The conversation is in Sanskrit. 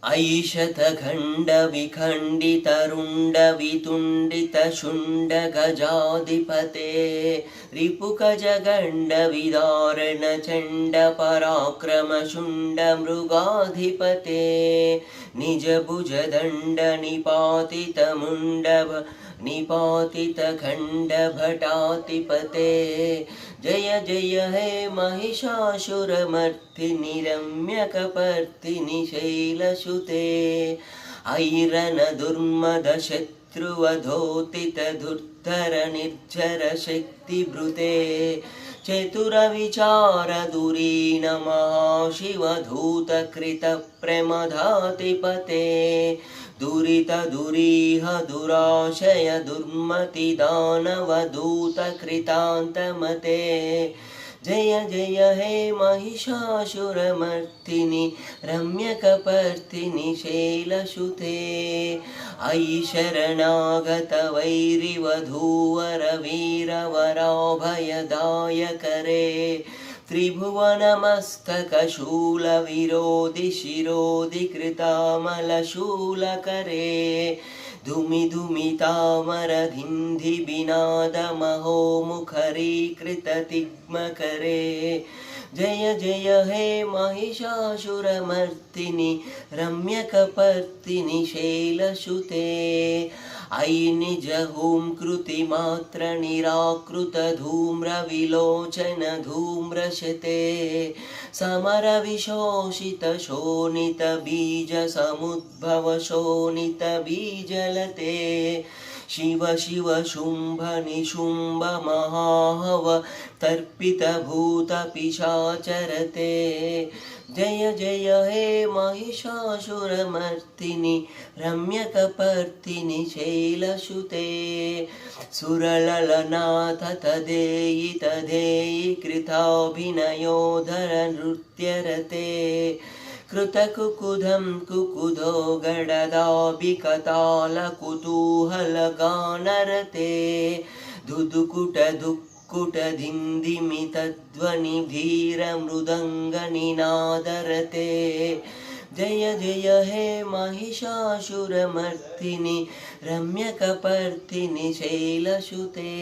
ऐशतखण्डविखण्डितरुण्डवितुण्डितशुण्डगजाधिपते रिपुगजगण्डविदारणचण्डपराक्रमशुण्डमृगाधिपते निजभुजदण्डनिपातितमुण्डव निपातितखण्डभटाधिपते जय जय हे महिषासुरमर्दिनि रम्यकपर्दिनि शैलसुते ऐरनदुर्मदशत्रुवधोतितधुर्धर निर्झरशक्तिभृते चतुरविचारधुरीण महाशिवधूतकृतप्रमदाधिपते दुरितदुरीह दुराशय दुर्मतिदानवधूतकृतान्तमते जय जय हे महिषासुरमर्दिनि रम्यकपर्दिनि शैलसुते अयि शरणागतवैरिवधूवरवीरवराभयदायकरे त्रिभुवनमस्तकशूलविरोधि शिरोधि कृतामलशूलकरे धुमि धुमि तामरधिन्धि बिनादमहो मुखरीकृततिग्मकरे जय जय हे महिषासुरमर्दिनि रम्यकपर्दिनि शैलसुते अयि निजहूंकृतिमात्रनिराकृतधूम्रविलोचनधूम्रशते समरविशोषितशोणितबीजसमुद्भवशोणितबीजलते शिव शिव शुंभ निशुंभ महाहव तर्पितभूतपिशाचरते जय जय हे महिषासुरमर्दिनि रम्यकपर्दिनि शैलसुते सुरललनाथ तदेयि तदेयि कृताभिनयोधर नृत्यरते कृतकुकुधं कुकुधो गडदाभिकतालकुतूहलगानरते धुधुकुटधुक्कुटधिन्दिमितध्वनिधीरमृदङ्गनिनादरते जय जय हे महिषासुरमर्दिनि रम्यकपर्दिनि शैलसुते।